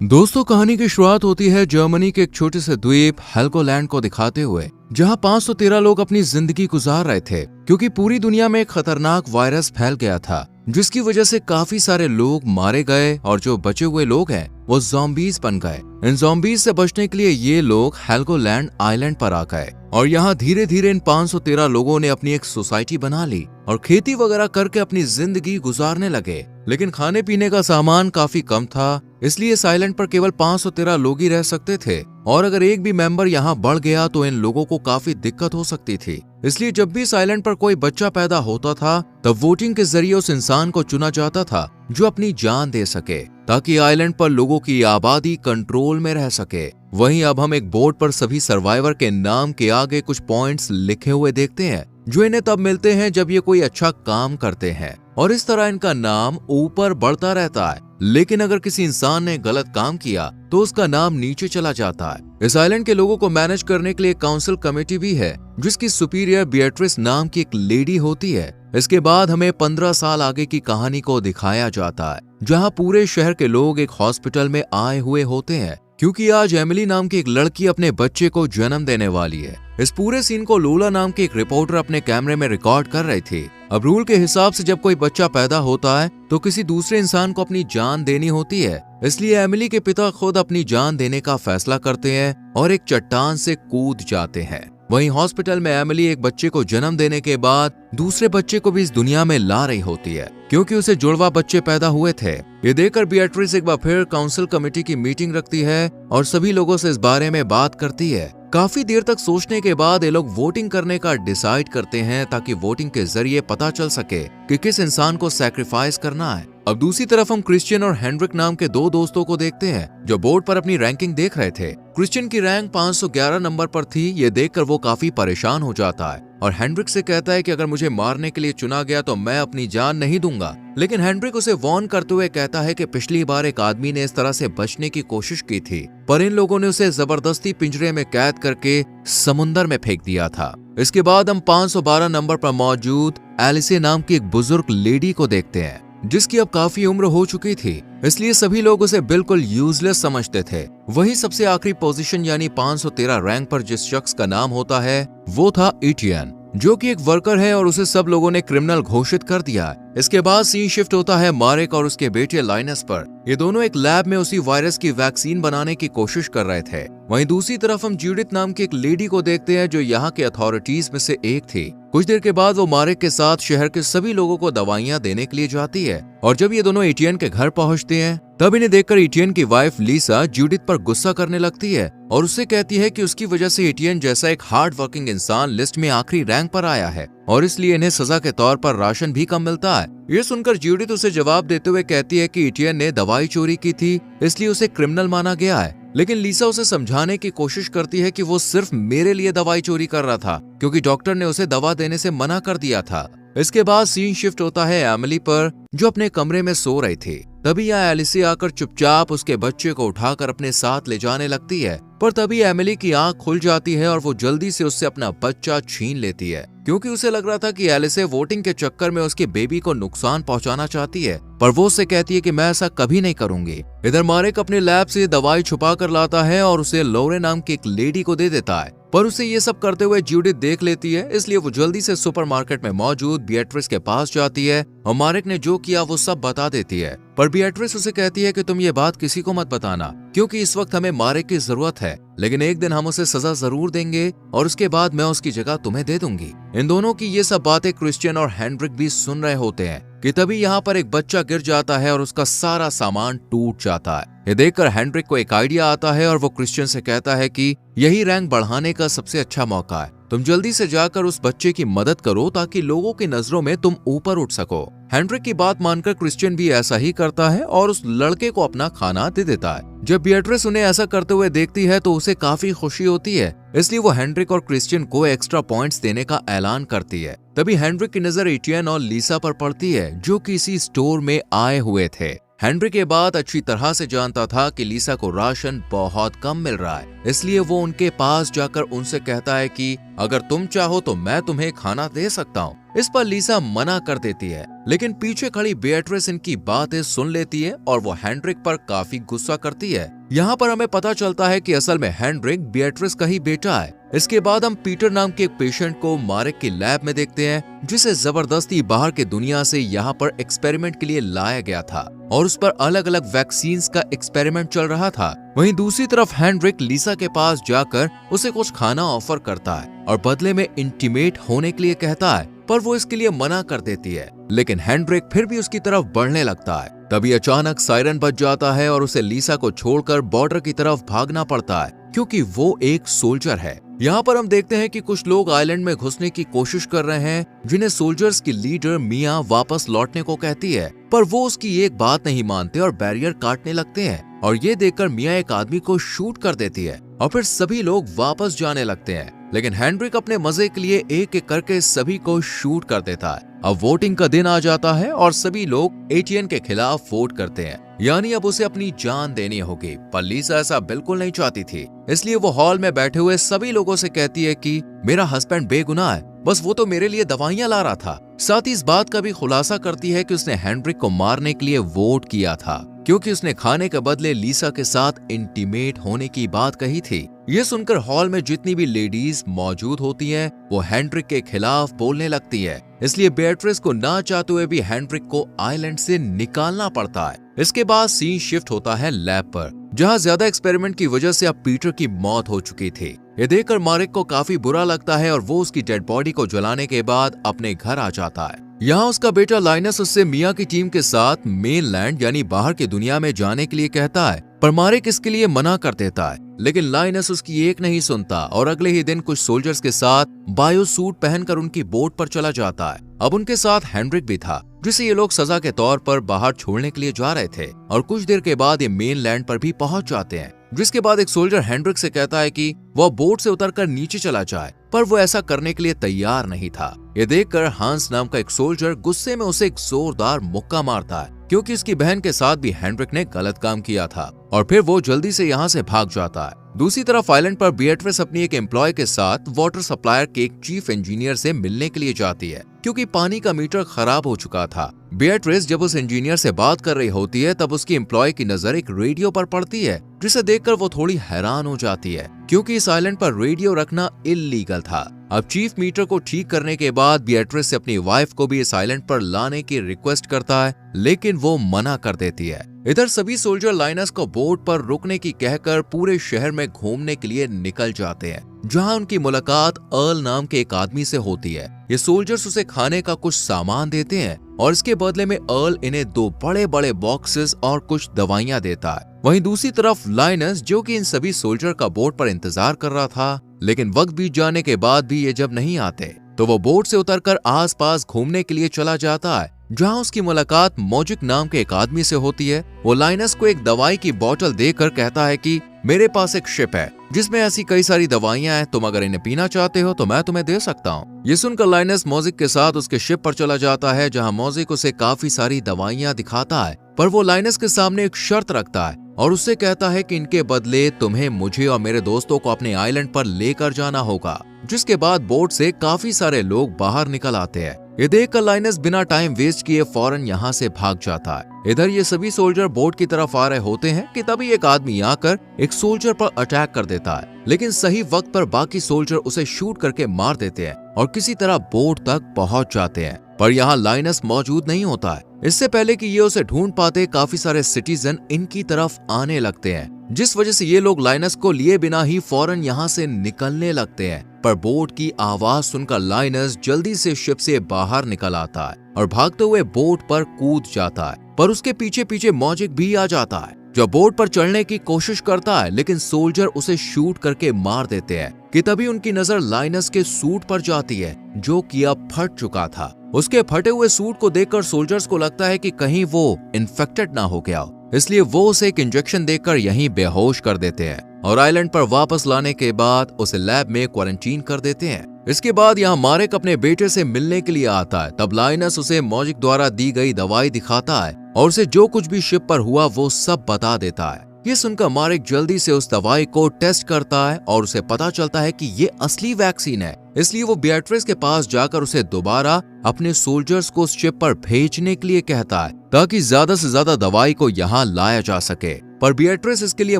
दोस्तों, कहानी की शुरुआत होती है जर्मनी के एक छोटे से द्वीप हेल्गोलैंड को दिखाते हुए, जहां 513 लोग अपनी जिंदगी गुजार रहे थे क्योंकि पूरी दुनिया में एक खतरनाक वायरस फैल गया था, जिसकी वजह से काफी सारे लोग मारे गए और जो बचे हुए लोग हैं वो ज़ॉम्बीज बन गए। इन ज़ॉम्बीज से बचने के लिए ये लोग हेल्गोलैंड आइलैंड पर आ गए और यहाँ धीरे धीरे इन 513 लोगों ने अपनी एक सोसाइटी बना ली और खेती वगैरह करके अपनी जिंदगी गुजारने लगे। लेकिन खाने पीने का सामान काफी कम था, इसलिए इस आइलैंड पर केवल 513 लोग ही रह सकते थे और अगर एक भी मेंबर यहाँ बढ़ गया तो इन लोगों को काफी दिक्कत हो सकती थी। इसलिए जब भी इस आइलैंड पर कोई बच्चा पैदा होता था तब वोटिंग के जरिए उस इंसान को चुना जाता था जो अपनी जान दे सके, ताकि आइलैंड पर लोगों की आबादी कंट्रोल में रह सके। वहीं अब हम एक बोर्ड पर सभी सर्वाइवर के नाम के आगे कुछ पॉइंट्स लिखे हुए देखते हैं, जो इन्हें तब मिलते हैं जब ये कोई अच्छा काम करते हैं और इस तरह इनका नाम ऊपर बढ़ता रहता है। लेकिन अगर किसी इंसान ने गलत काम किया तो उसका नाम नीचे चला जाता है। इस आइलैंड के लोगों को मैनेज करने के लिए काउंसिल कमेटी भी है, जिसकी सुपीरियर बिएट्रिस नाम की एक लेडी होती है। इसके बाद हमें 15 साल आगे की कहानी को दिखाया जाता है, जहां पूरे शहर के लोग एक हॉस्पिटल में आए हुए होते हैं क्योंकि आज एमिली नाम की एक लड़की अपने बच्चे को जन्म देने वाली है। इस पूरे सीन को लोला नाम की एक रिपोर्टर अपने कैमरे में रिकॉर्ड कर रही थी। अब रूल के हिसाब से जब कोई बच्चा पैदा होता है तो किसी दूसरे इंसान को अपनी जान देनी होती है, इसलिए एमिली के पिता खुद अपनी जान देने का फैसला करते हैं और एक चट्टान से कूद जाते हैं। वहीं हॉस्पिटल में एमिली एक बच्चे को जन्म देने के बाद दूसरे बच्चे को भी इस दुनिया में ला रही होती है क्योंकि उसे जुड़वा बच्चे पैदा हुए थे। ये देखकर बिएट्रिस एक बार फिर काउंसिल कमेटी की मीटिंग रखती है और सभी लोगों से इस बारे में बात करती है। काफी देर तक सोचने के बाद ये लोग वोटिंग करने का डिसाइड करते हैं ताकि वोटिंग के जरिए पता चल सके कि किस इंसान को सैक्रिफाइस करना है। अब दूसरी तरफ हम क्रिश्चियन और हेनरिक नाम के दो दोस्तों को देखते हैं जो बोर्ड पर अपनी रैंकिंग देख रहे थे। क्रिश्चियन की रैंक 511 नंबर पर थी। ये देखकर वो काफी परेशान हो जाता है और हेनरिक से कहता है कि अगर मुझे मारने के लिए चुना गया तो मैं अपनी जान नहीं दूंगा। लेकिन हेनरिक उसे वार्न करते हुए कहता है कि पिछली बार एक आदमी ने इस तरह से बचने की कोशिश की थी, पर इन लोगों ने उसे जबरदस्ती पिंजरे में कैद करके समुंदर में फेंक दिया था। इसके बाद हम 512 नंबर पर मौजूद एलिसे नाम की एक बुजुर्ग लेडी को देखते हैं, जिसकी अब काफी उम्र हो चुकी थी, इसलिए सभी लोग उसे बिल्कुल यूजलेस समझते थे। वही सबसे आखिरी पोजीशन यानी 513 रैंक पर जिस शख्स का नाम होता है वो था इटियन, जो कि एक वर्कर है और उसे सब लोगों ने क्रिमिनल घोषित कर दिया है। इसके बाद सीन शिफ्ट होता है मारेक और उसके बेटे लाइनस पर। ये दोनों एक लैब में उसी वायरस की वैक्सीन बनाने की कोशिश कर रहे थे। वहीं दूसरी तरफ हम जूडिथ नाम की एक लेडी को देखते हैं जो यहाँ के अथॉरिटीज में से एक थी। कुछ देर के बाद वो मारेक के साथ शहर के सभी लोगों को दवाइयाँ देने के लिए जाती है और जब ये दोनों एटियन के घर पहुँचते हैं तब इन्हें देखकर एटियन की वाइफ लीसा जूडिथ पर गुस्सा करने लगती है और उससे कहती है कि उसकी वजह से एटियन जैसा एक हार्ड वर्किंग इंसान लिस्ट में आखिरी रैंक पर आया है और इसलिए इन्हें सजा के तौर पर राशन भी कम मिलता है। ये सुनकर जूडिथ उसे जवाब देते हुए कहती है कि एटियन ने दवाई चोरी की थी, इसलिए उसे क्रिमिनल माना गया है। लेकिन लीसा उसे समझाने की कोशिश करती है कि वो सिर्फ मेरे लिए दवाई चोरी कर रहा था क्योंकि डॉक्टर ने उसे दवा देने से मना कर दिया था। इसके बाद सीन शिफ्ट होता है एमिली पर, जो अपने कमरे में सो रही थी। तभी यहाँ एलिसी आकर चुपचाप उसके बच्चे को उठाकर अपने साथ ले जाने लगती है, पर तभी एमिली की आंख खुल जाती है और वो जल्दी से उससे अपना बच्चा छीन लेती है क्योंकि उसे लग रहा था कि एलिसे वोटिंग के चक्कर में उसके बेबी को नुकसान पहुंचाना चाहती है, पर वो उससे कहती है कि मैं ऐसा कभी नहीं करूंगी। इधर मारेक अपने लैब से दवाई छुपा कर लाता है और उसे लोरे नाम की एक लेडी को दे देता है, पर उसे ये सब करते हुए जूडिथ देख लेती है, इसलिए वो जल्दी से सुपरमार्केट में मौजूद बिएट्रिस के पास जाती है और मारेक ने जो किया वो सब बता देती है। पर बिएट्रिस उसे कहती है कि तुम ये बात किसी को मत बताना क्योंकि इस वक्त हमें मारेक की जरूरत है, लेकिन एक दिन हम उसे सजा जरूर देंगे और उसके बाद मैं उसकी जगह तुम्हें दे दूंगी। इन दोनों की ये सब बातें क्रिश्चियन और हेनरिक भी सुन रहे होते हैं कि तभी यहाँ पर एक बच्चा गिर जाता है और उसका सारा सामान टूट जाता है। ये देखकर हेनरिक को एक आइडिया आता है और वो क्रिश्चियन से कहता है कि यही रैंक बढ़ाने का सबसे अच्छा मौका है, तुम जल्दी से जाकर उस बच्चे की मदद करो ताकि लोगों की नजरों में तुम ऊपर उठ सको। हेनरिक की बात मानकर क्रिश्चियन भी ऐसा ही करता है और उस लड़के को अपना खाना दे देता है। जब बिएट्रिस उन्हें ऐसा करते हुए देखती है तो उसे काफी खुशी होती है, इसलिए वो हेनरिक और क्रिश्चियन को एक्स्ट्रा पॉइंट्स देने का ऐलान करती है। तभी हेनरिक की नजर एटियन और लीसा पर पड़ती है जो किसी स्टोर में आए हुए थे। हेनरिक ये बात अच्छी तरह से जानता था कि लीसा को राशन बहुत कम मिल रहा है, इसलिए वो उनके पास जाकर उनसे कहता है कि अगर तुम चाहो तो मैं तुम्हें खाना दे सकता हूँ। इस पर लीसा मना कर देती है, लेकिन पीछे खड़ी बेatrice इनकी बातें सुन लेती है और वो हेनरिक पर काफी गुस्सा करती है। यहाँ पर हमें पता चलता है कि असल में हेनरिक बेatrice का ही बेटा है। इसके बाद हम पीटर नाम के एक पेशेंट को मारेक की लैब में देखते हैं, जिसे जबरदस्ती बाहर के दुनिया से यहाँ पर एक्सपेरिमेंट के लिए लाया गया था और उस पर अलग अलग वैक्सीन्स का एक्सपेरिमेंट चल रहा था। वहीं दूसरी तरफ हेनरिक लीसा के पास जाकर उसे कुछ खाना ऑफर करता है और बदले में इंटीमेट होने के लिए कहता है, पर वो इसके लिए मना कर देती है। लेकिन हेनरिक फिर भी उसकी तरफ बढ़ने लगता है। तभी अचानक सायरन बज जाता है और उसे लीसा को छोड़कर बॉर्डर की तरफ भागना पड़ता है, क्योंकि वो एक सोल्जर है। यहाँ पर हम देखते हैं कि कुछ लोग आइलैंड में घुसने की कोशिश कर रहे हैं, जिन्हें सोल्जर्स की लीडर मिया वापस लौटने को कहती है, पर वो उसकी एक बात नहीं मानते और बैरियर काटने लगते हैं। और ये देखकर मिया एक आदमी को शूट कर देती है और फिर सभी लोग वापस जाने लगते हैं। लेकिन हेनरिक अपने मजे के लिए एक एक करके सभी को शूट कर देता है। अब वोटिंग का दिन आ जाता है और सभी लोग एटीएन के खिलाफ वोट करते हैं, यानी अब उसे अपनी जान देनी होगी। पर लीसा ऐसा बिल्कुल नहीं चाहती थी, इसलिए वो हॉल में बैठे हुए सभी लोगों से कहती है कि मेरा हस्बैंड बेगुनाह है, बस वो तो मेरे लिए दवाइयां ला रहा था। साथ ही इस बात का भी खुलासा करती है कि उसने हेनरिक को मारने के लिए वोट किया था, क्योंकि उसने खाने के बदले लीसा के साथ इंटीमेट होने की बात कही थी। ये सुनकर हॉल में जितनी भी लेडीज मौजूद होती हैं, वो हेनरिक के खिलाफ बोलने लगती है। इसलिए बेatrice को ना चाहते हुए भी हेनरिक को आइलैंड से निकालना पड़ता है। इसके बाद सीन शिफ्ट होता है लैब पर, जहाँ ज्यादा एक्सपेरिमेंट की वजह से अब पीटर की मौत हो चुकी थी। ये देखकर मारेक को काफी बुरा लगता है और वो उसकी डेड बॉडी को जलाने के बाद अपने घर आ जाता है। यहाँ उसका बेटा लाइनस उससे मिया की टीम के साथ मेनलैंड यानी बाहर की दुनिया में जाने के लिए कहता है, पर मारेक इसके लिए मना कर देता है। लेकिन लाइनस उसकी एक नहीं सुनता और अगले ही दिन कुछ सोल्जर्स के साथ बायो सूट पहनकर उनकी बोट पर चला जाता है। अब उनके साथ हेनरिक भी था, जिसे ये लोग सजा के तौर पर बाहर छोड़ने के लिए जा रहे थे। और कुछ देर के बाद ये मेनलैंड पर भी पहुंच जाते हैं, जिसके बाद एक सोल्जर हेनरिक से कहता है कि वह बोट से उतरकर नीचे चला जाए, पर वो ऐसा करने के लिए तैयार नहीं था। ये देखकर हांस नाम का एक सोल्जर गुस्से में उसे एक जोरदार मुक्का मारता है, क्योंकि उसकी बहन के साथ भी हेनरिक ने गलत काम किया था। और फिर वो जल्दी से यहाँ से भाग जाता है। दूसरी तरफ आइलैंड पर बेatrice अपनी एक एम्प्लॉय के साथ वाटर सप्लायर के एक चीफ इंजीनियर से मिलने के लिए जाती है, क्योंकि पानी का मीटर खराब हो चुका था। बेatrice जब उस इंजीनियर से बात कर रही होती है, तब उसकी एम्प्लॉय की नजर एक रेडियो पर पड़ती है, जिसे देखकर वो थोड़ी हैरान हो जाती है, क्योंकि इस आइलैंड पर रेडियो रखना इल्लीगल था। अब चीफ मीटर को ठीक करने के बाद बेatrice से अपनी वाइफ को भी इस आइलैंड पर लाने की रिक्वेस्ट करता है, लेकिन वो मना कर देती है। इधर सभी सोल्जर लाइनस को बोट पर रुकने की कहकर पूरे शहर में घूमने के लिए निकल जाते हैं, जहां उनकी मुलाकात अर्ल नाम के एक आदमी से होती है। ये सोल्जर्स उसे खाने का कुछ सामान देते हैं और इसके बदले में अर्ल इन्हें 2 बड़े बड़े बॉक्सेस और कुछ दवाइयां देता है। वहीं दूसरी तरफ लाइनस, जो कि इन सभी सोल्जर का बोट पर इंतजार कर रहा था, लेकिन वक्त बीत जाने के बाद भी ये जब नहीं आते, तो वो बोट से उतरकर आसपास घूमने के लिए चला जाता है, जहां उसकी मुलाकात मौजिक नाम के एक आदमी से होती है। वो लाइनस को एक दवाई की बोतल देकर कहता है कि मेरे पास एक शिप है जिसमें ऐसी कई सारी दवाइयां हैं, तुम अगर इन्हें पीना चाहते हो तो मैं तुम्हें दे सकता हूँ। ये सुनकर लाइनस मौजिक के साथ उसके शिप पर चला जाता है, जहाँ मौजिक उसे काफी सारी दवाइयां दिखाता है, पर वो लाइनस के सामने एक शर्त रखता है और उससे कहता है कि इनके बदले तुम्हें मुझे और मेरे दोस्तों को अपने आइलैंड पर लेकर जाना होगा। जिसके बाद बोट से काफी सारे लोग बाहर निकल आते हैं। ये देखकर लाइनस बिना टाइम वेस्ट किए फौरन यहाँ से भाग जाता है। इधर ये सभी सोल्जर बोट की तरफ आ रहे होते हैं कि तभी एक आदमी आकर एक सोल्जर पर अटैक कर देता है, लेकिन सही वक्त पर बाकी सोल्जर उसे शूट करके मार देते हैं और किसी तरह बोट तक पहुंच जाते हैं। पर यहाँ लाइनस मौजूद नहीं होता है। इससे पहले कि ये उसे ढूंढ पाते, काफी सारे सिटीजन इनकी तरफ आने लगते हैं, जिस वजह से ये लोग लाइनस को लिए बिना ही फौरन यहाँ से निकलने लगते हैं। पर बोट की आवाज सुनकर लाइनस जल्दी से शिप से बाहर निकल आता है और भागते हुए बोट पर कूद जाता है, पर उसके पीछे पीछे मौजिक भी आ जाता है, जो बोट पर चढ़ने की कोशिश करता है, लेकिन सोल्जर उसे शूट करके मार देते हैं। कि तभी उनकी नजर लाइनस के सूट पर जाती है, जो कि अब फट चुका था। उसके फटे हुए सूट को देखकर सोल्जर्स को लगता है कि कहीं वो इन्फेक्टेड ना हो गया हो, इसलिए वो उसे एक इंजेक्शन देकर यहीं बेहोश कर देते हैं और आइलैंड पर वापस लाने के बाद उसे लैब में क्वारंटीन कर देते हैं। इसके बाद यहाँ मारेक अपने बेटे से मिलने के लिए आता है। तब लाइनस उसे मौजिक द्वारा दी गई दवाई दिखाता है और उसे जो कुछ भी शिप पर हुआ वो सब बता देता है। ये सुनकर मारिक जल्दी से उस दवाई को टेस्ट करता है और उसे पता चलता है कि ये असली वैक्सीन है। इसलिए वो बिएट्रिस के पास जाकर उसे दोबारा अपने सोल्जर्स को उस शिप पर भेजने के लिए कहता है ताकि ज्यादा से ज्यादा दवाई को यहाँ लाया जा सके। पर बिएट्रिस इसके लिए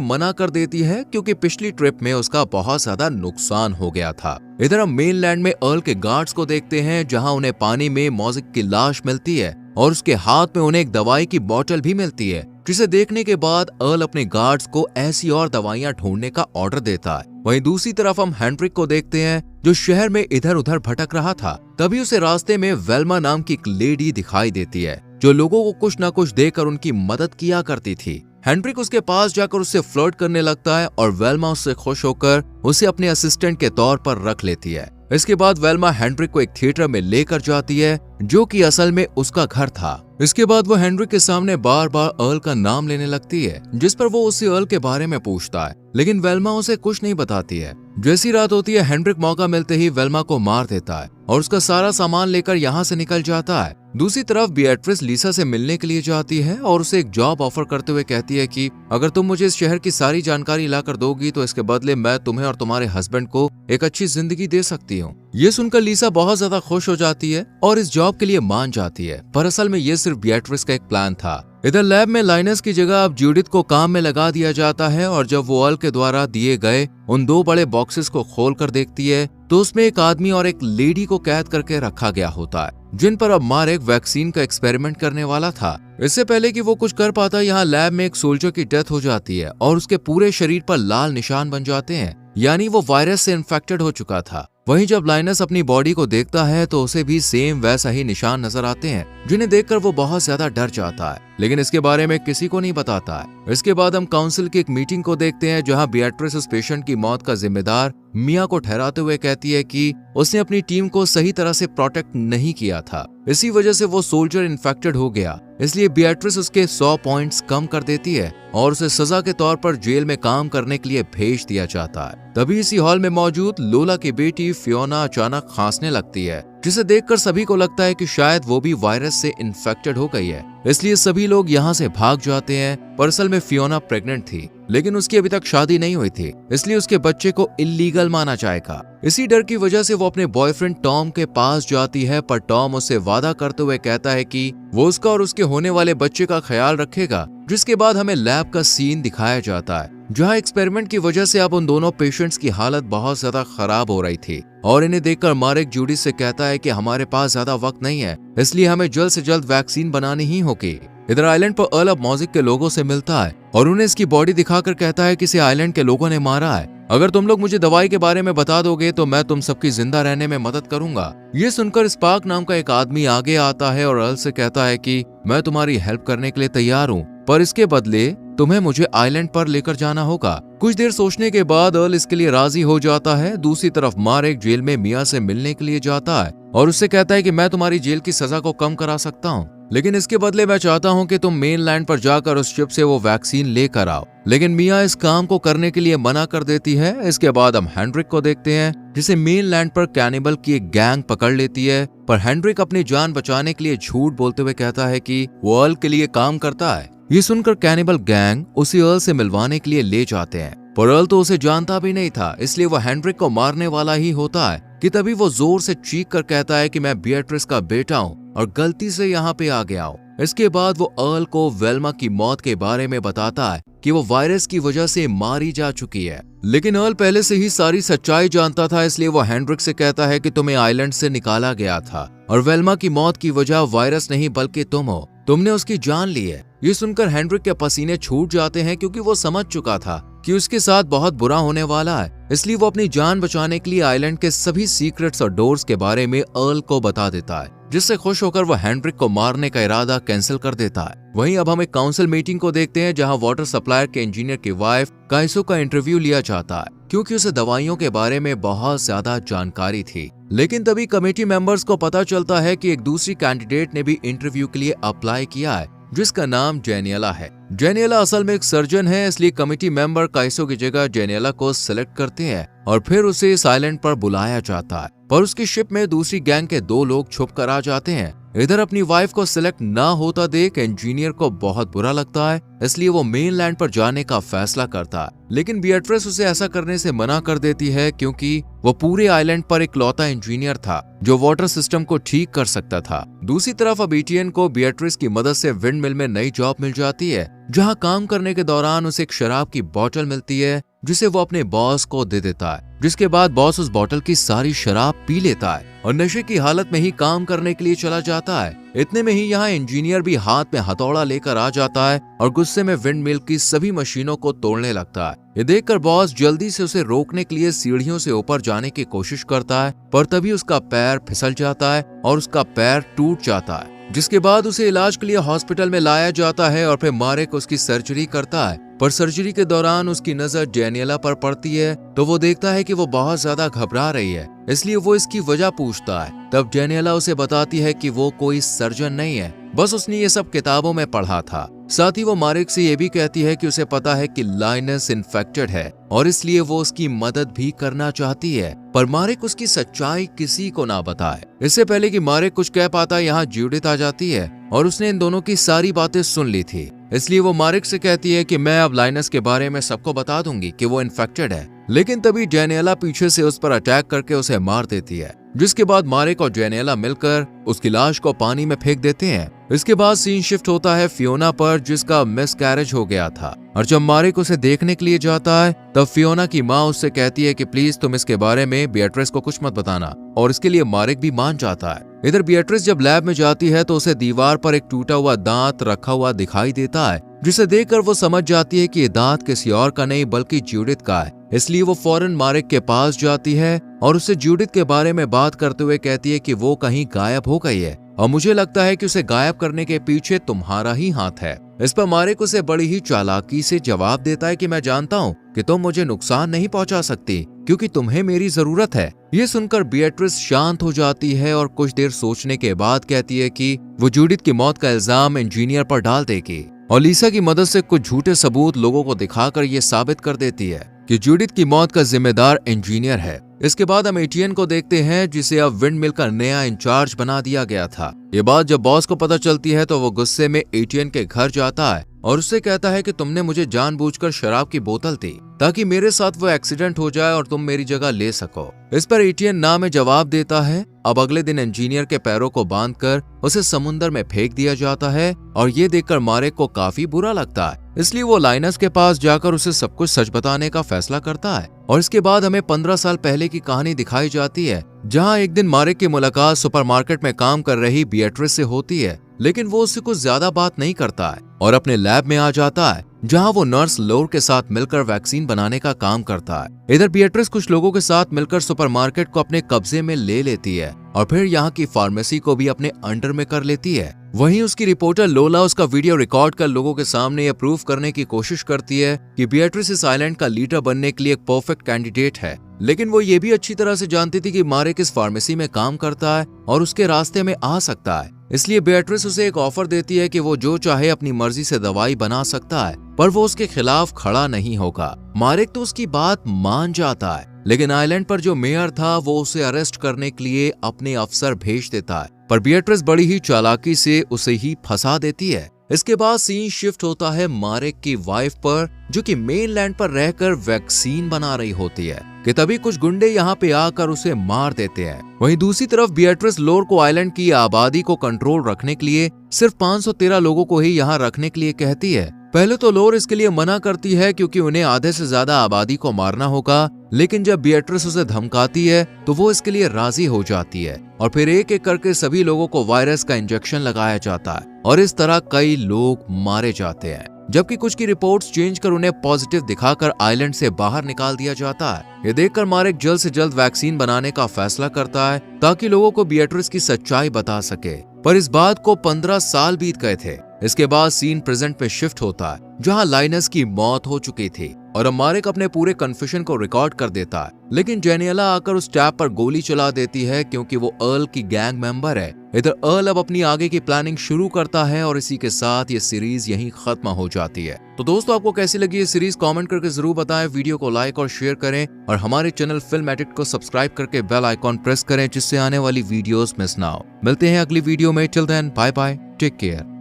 मना कर देती है क्योंकि पिछली ट्रिप में उसका बहुत ज्यादा नुकसान हो गया था। इधर हम मेनलैंड में अर्ल के गार्ड्स को देखते हैं जहाँ उन्हें पानी में मॉजिक की लाश मिलती है और उसके हाथ में उन्हें एक दवाई की बोतल भी मिलती है, जिसे देखने के बाद अर्ल अपने गार्ड्स को ऐसी और दवाइयां ढूंढने का ऑर्डर देता है। वहीं दूसरी तरफ हम हेनरिक को देखते हैं जो शहर में इधर उधर भटक रहा था। तभी उसे रास्ते में वेल्मा नाम की एक लेडी दिखाई देती है जो लोगों को कुछ न कुछ देकर उनकी मदद किया करती थी। हेनरिक उसके पास जाकर उससे फ्लर्ट करने लगता है और वेल्मा उससे खुश होकर उसे अपने असिस्टेंट के तौर पर रख लेती है। इसके बाद वेल्मा हेनरिक को एक थिएटर में लेकर जाती है जो कि असल में उसका घर था। इसके बाद वो हेनरिक के सामने बार बार अर्ल का नाम लेने लगती है, जिस पर वो उसी अर्ल के बारे में पूछता है, लेकिन वेल्मा उसे कुछ नहीं बताती है। जैसी रात होती है हेनरिक मौका मिलते ही वेल्मा को मार देता है और उसका सारा सामान लेकर यहाँ से निकल जाता है। दूसरी तरफ बिएट्रिस लीसा से मिलने के लिए जाती है और उसे एक जॉब ऑफर करते हुए कहती है कि अगर तुम मुझे इस शहर की सारी जानकारी लाकर दोगी तो इसके बदले मैं तुम्हें और तुम्हारे हस्बैंड को एक अच्छी जिंदगी दे सकती हूँ। ये सुनकर लीसा बहुत ज्यादा खुश हो जाती है और इस जॉब के लिए मान जाती है, पर असल में ये सिर्फ बिएट्रिस का एक प्लान था। इधर लैब में लाइनस की जगह अब जूडिथ को काम में लगा दिया जाता है और जब वो अर्ल के द्वारा दिए गए उन 2 बड़े बॉक्सेस को खोल कर देखती है तो उसमें एक आदमी और एक लेडी को कैद करके रखा गया होता है, जिन पर अब मारिक वैक्सीन का एक्सपेरिमेंट करने वाला था। इससे पहले कि वो कुछ कर पाता, यहाँ लैब में एक सोल्जर की डेथ हो जाती है और उसके पूरे शरीर पर लाल निशान बन जाते हैं, यानी वो वायरस से इन्फेक्टेड हो चुका था। वहीं जब लाइनस अपनी बॉडी को देखता है तो उसे भी सेम वैसा ही निशान नजर आते हैं, जिन्हें देखकर वो बहुत ज्यादा डर जाता है, लेकिन इसके बारे में किसी को नहीं बताता है। इसके बाद हम काउंसिल की एक मीटिंग को देखते हैं जहां बिएट्रिस उस पेशेंट की मौत का जिम्मेदार मिया को ठहराते हुए कहती है कि उसने अपनी टीम को सही तरह से प्रोटेक्ट नहीं किया था, इसी वजह से वो सोल्जर इन्फेक्टेड हो गया। इसलिए बिएट्रिस उसके 100 पॉइंट्स कम कर देती है और उसे सजा के तौर पर जेल में काम करने के लिए भेज दिया जाता है। तभी इसी हॉल में मौजूद लोला की बेटी फियोना अचानक खांसने लगती है, जिसे देखकर सभी को लगता है कि शायद वो भी वायरस से इन्फेक्टेड हो गई है। इसलिए सभी लोग यहाँ से भाग जाते हैं, पर असल में फियोना प्रेग्नेंट थी, लेकिन उसकी अभी तक शादी नहीं हुई थी, इसलिए उसके बच्चे को इल्लीगल माना जाएगा। इसी डर की वजह से वो अपने बॉयफ्रेंड टॉम के पास जाती है, पर टॉम उससे वादा करते हुए कहता है कि वो उसका और उसके होने वाले बच्चे का ख्याल रखेगा। जिसके बाद हमें लैब का सीन दिखाया जाता है जहां एक्सपेरिमेंट की वजह से अब उन दोनों पेशेंट्स की हालत बहुत ज्यादा खराब हो रही थी और इन्हें देखकर मारिक जूडी से कहता है कि हमारे पास ज्यादा वक्त नहीं है, इसलिए हमें जल्द से जल्द वैक्सीन बनानी ही होगी। इधर आइलैंड पर अर्ल अब मॉजिक के लोगों से मिलता है और उन्हें इसकी बॉडी दिखाकर कहता है कि इसे आइलैंड के लोगों ने मारा है। अगर तुम लोग मुझे दवाई के बारे में बता दोगे तो मैं तुम सबकी जिंदा रहने में मदद करूंगा। ये सुनकर स्पार्क नाम का एक आदमी आगे आता है और अर्ल से कहता है कि मैं तुम्हारी हेल्प करने के लिए तैयार हूँ, पर इसके बदले तुम्हें मुझे आइलैंड पर लेकर जाना होगा। कुछ देर सोचने के बाद अर्ल इसके लिए राजी हो जाता है। दूसरी तरफ मारिक जेल में मिया से मिलने के लिए जाता है और उससे कहता है कि मैं तुम्हारी जेल की सजा को कम करा सकता हूँ, लेकिन इसके बदले मैं चाहता हूँ कि तुम मेनलैंड पर जाकर उस शिप से वो वैक्सीन लेकर आओ। लेकिन मिया इस काम को करने के लिए मना कर देती है। इसके बाद हम हेनरिक को देखते हैं जिसे मेनलैंड पर कैनिबल की एक गैंग पकड़ लेती है, पर हेनरिक अपनी जान बचाने के लिए झूठ बोलते हुए कहता है कि वो अर्ल के लिए काम करता है। ये सुनकर कैनिबल गैंग उसे अर्ल से मिलवाने के लिए ले जाते हैं, पर अर्ल तो उसे जानता भी नहीं था, इसलिए वो हेनरिक को मारने वाला ही होता है कि तभी वो जोर से चीख कर कहता है कि मैं बिएट्रिस का बेटा हूँ और गलती से यहाँ पे आ गया हूँ। इसके बाद वो अर्ल को वेल्मा की मौत के बारे में बताता है कि वो वायरस की वजह से मारी जा चुकी है, लेकिन अर्ल पहले से ही सारी सच्चाई जानता था, इसलिए वो हेनरिक से कहता है कि तुम्हें आइलैंड से निकाला गया था और वेल्मा की मौत की वजह वायरस नहीं बल्कि तुम हो, तुमने उसकी जान ली है। ये सुनकर हेनरिक के पसीने छूट जाते हैं क्योंकि वो समझ चुका था कि उसके साथ बहुत बुरा होने वाला है, इसलिए वो अपनी जान बचाने के लिए आइलैंड के सभी सीक्रेट्स और डोर्स के बारे में अर्ल को बता देता है, जिससे खुश होकर वो हेनरिक को मारने का इरादा कैंसिल कर देता है। वहीं अब हम एक काउंसिल मीटिंग को देखते हैं जहां वाटर सप्लायर के इंजीनियर की वाइफ काइसो का इंटरव्यू लिया जाता है क्योंकि उसे दवाइयों के बारे में बहुत ज्यादा जानकारी थी। लेकिन तभी कमेटी मेंबर्स को पता चलता है कि एक दूसरी कैंडिडेट ने भी इंटरव्यू के लिए अप्लाई किया है, जिसका नाम जेनियला है। जेनियला असल में एक सर्जन है, इसलिए कमेटी मेंबर काइसो की जगह जेनियला को सिलेक्ट करते हैं और फिर उसे इस आइलैंड पर बुलाया जाता है, पर उसकी शिप में दूसरी गैंग के 2 लोग छुप कर आ जाते हैं इधर अपनी वाइफ को सिलेक्ट ना होता देख इंजीनियर को बहुत बुरा लगता है, इसलिए वो मेनलैंड पर जाने का फैसला करता है। लेकिन बिएट्रिस उसे ऐसा करने से मना कर देती है क्योंकि वो पूरे आइलैंड पर इकलौता इंजीनियर था जो वाटर सिस्टम को ठीक कर सकता था। दूसरी तरफ अब एटियन को बिएट्रिस की मदद से विंड मिल में नई जॉब मिल जाती है, जहां काम करने के दौरान उसे एक शराब की बोतल मिलती है जिसे वो अपने बॉस को दे देता है, जिसके बाद बॉस उस बोतल की सारी शराब पी लेता है और नशे की हालत में ही काम करने के लिए चला जाता है। इतने में ही यहाँ इंजीनियर भी हाथ में हथौड़ा लेकर आ जाता है और गुस्से में विंड मिल की सभी मशीनों को तोड़ने लगता है। ये देखकर बॉस जल्दी से उसे रोकने के लिए सीढ़ियों से ऊपर जाने की कोशिश करता है, पर तभी उसका पैर फिसल जाता है और उसका पैर टूट जाता है, जिसके बाद उसे इलाज के लिए हॉस्पिटल में लाया जाता है और फिर मारेक उसकी सर्जरी करता है। पर सर्जरी के दौरान उसकी नजर डेनियला पर पड़ती है तो वो देखता है कि वो बहुत ज्यादा घबरा रही है, इसलिए वो इसकी वजह पूछता है। तब डेनियला उसे बताती है कि वो कोई सर्जन नहीं है, बस उसने ये सब किताबों में पढ़ा था। साथ ही वो मारेक से ये भी कहती है कि उसे पता है कि लाइनस इन्फेक्टेड है और इसलिए वो उसकी मदद भी करना चाहती है, पर मारेक उसकी सच्चाई किसी को ना बताए। इससे पहले कि मारेक कुछ कह पाता, यहाँ जूडिथ आ जाती है और उसने इन दोनों की सारी बातें सुन ली थी, इसलिए वो मारेक से कहती है कि मैं अब लाइनस के बारे में सबको बता दूंगी कि वो इन्फेक्टेड है। लेकिन तभी डेनियला पीछे से उस पर अटैक करके उसे मार देती है, जिसके बाद मारेक और डेनियला मिलकर उसकी लाश को पानी में फेंक देते हैं। इसके बाद सीन शिफ्ट होता है फियोना पर, जिसका मिसकैरेज हो गया था, और जब मारेक उसे देखने के लिए जाता है तब फियोना की माँ उससे कहती है कि प्लीज तुम इसके बारे में बिएट्रिस को कुछ मत बताना, और इसके लिए मारेक भी मान जाता है। इधर बिएट्रिस जब लैब में जाती है तो उसे दीवार पर एक टूटा हुआ दांत रखा हुआ दिखाई देता है, जिसे देखकर वो समझ जाती है कि ये दांत किसी और का नहीं बल्कि जूडिथ का है। इसलिए वो फौरन मारेक के पास जाती है और उससे जूडिथ के बारे में बात करते हुए कहती है कि वो कहीं गायब हो गई है और मुझे लगता है कि उसे गायब करने के पीछे तुम्हारा ही हाथ है। इस पर मारेक उसे बड़ी ही चालाकी से जवाब देता है कि मैं जानता हूँ कि तुम मुझे नुकसान नहीं पहुंचा सकती क्योंकि तुम्हें मेरी जरूरत है। ये सुनकर बिएट्रिस शांत हो जाती है और कुछ देर सोचने के बाद कहती है कि वो जूडिथ की मौत का इल्जाम इंजीनियर पर डाल देगी और लिसा की मदद से कुछ झूठे सबूत लोगों को दिखाकर ये साबित कर देती है कि जूडिथ की मौत का जिम्मेदार इंजीनियर है। इसके बाद हम एटियन को देखते हैं, जिसे अब विंड मिल का नया इंचार्ज बना दिया गया था। ये बात जब बॉस को पता चलती है तो वो गुस्से में एटियन के घर जाता है और उससे कहता है कि तुमने मुझे जानबूझकर शराब की बोतल दी ताकि मेरे साथ वो एक्सीडेंट हो जाए और तुम मेरी जगह ले सको। इस पर एटियन ना में जवाब देता है। अब अगले दिन इंजीनियर के पैरों को बांधकर उसे समुद्र में फेंक दिया जाता है और ये देखकर मारेक को काफी बुरा लगता है, इसलिए वो लाइनस के पास जाकर उसे सब कुछ सच बताने का फैसला करता है। और इसके बाद हमें 15 साल पहले की कहानी दिखाई जाती है, जहां एक दिन मारेक की मुलाकात सुपरमार्केट में काम कर रही बिएट्रिस से होती है, लेकिन वो उससे कुछ ज्यादा बात नहीं करता है और अपने लैब में आ जाता है, जहां वो नर्स लोर के साथ मिलकर वैक्सीन बनाने का काम करता है। इधर बिएट्रिस कुछ लोगों के साथ मिलकर सुपरमार्केट को अपने कब्जे में ले लेती है और फिर यहाँ की फार्मेसी को भी अपने अंडर में कर लेती है। वहीं उसकी रिपोर्टर लोला उसका वीडियो रिकॉर्ड कर लोगों के सामने यह प्रूफ करने की कोशिश करती है कि बिएट्रिस इस आइलैंड का लीडर बनने के लिए एक परफेक्ट कैंडिडेट है। लेकिन वो ये भी अच्छी तरह से जानती थी कि मारेक इस फार्मेसी में काम करता है और उसके रास्ते में आ सकता है, इसलिए बिएट्रिस उसे एक ऑफर देती है कि वो जो चाहे अपनी मर्जी से दवाई बना सकता है, पर वो उसके खिलाफ खड़ा नहीं होगा। मारेक तो उसकी बात मान जाता है, लेकिन आइलैंड पर जो मेयर था वो उसे अरेस्ट करने के लिए अपने अफसर भेज देता है, पर बिएट्रिस बड़ी ही चालाकी से उसे ही फंसा देती है। इसके बाद सीन शिफ्ट होता है मारेक की वाइफ पर, जो कि मेनलैंड पर रहकर वैक्सीन बना रही होती है कि तभी कुछ गुंडे यहाँ पे आकर उसे मार देते हैं। वहीं दूसरी तरफ बिएट्रिस लोर को आइलैंड की आबादी को कंट्रोल रखने के लिए सिर्फ 513 लोगों को ही यहाँ रखने के लिए कहती है। पहले तो लोर इसके लिए मना करती है क्योंकि उन्हें आधे से ज्यादा आबादी को मारना होगा, लेकिन जब बिएट्रिस उसे धमकाती है तो वो इसके लिए राजी हो जाती है और फिर एक एक करके सभी लोगों को वायरस का इंजेक्शन लगाया जाता है और इस तरह कई लोग मारे जाते हैं, जबकि कुछ की रिपोर्ट्स चेंज कर उन्हें पॉजिटिव दिखाकर आइलैंड से बाहर निकाल दिया जाता है। ये देखकर मारेक जल्द से जल्द वैक्सीन बनाने का फैसला करता है ताकि लोगों को बिएट्रिस की सच्चाई बता सके, पर इस बात को 15 साल बीत गए थे, इसके बाद सीन प्रेजेंट में शिफ्ट होता है जहां लाइनस की मौत हो चुकी थी और अब मारेक अपने पूरे कन्फेशन को रिकॉर्ड कर देता है, लेकिन जेनियला आकर उस टैब पर गोली चला देती है क्योंकि वो अर्ल की गैंग मेंबर है। इधर अर्ल अब अपनी आगे की प्लानिंग शुरू करता है और इसी के साथ ये सीरीज यहीं खत्म हो जाती है। तो दोस्तों, आपको कैसी लगी ये सीरीज कमेंट करके जरूर बताएं, वीडियो को लाइक और शेयर करें और हमारे चैनल फिल्म एडिक्ट को सब्सक्राइब करके बेल आइकॉन प्रेस करें जिससे आने वाली वीडियोस मिस ना हो। मिलते हैं अगली वीडियो में, till then bye bye, take care.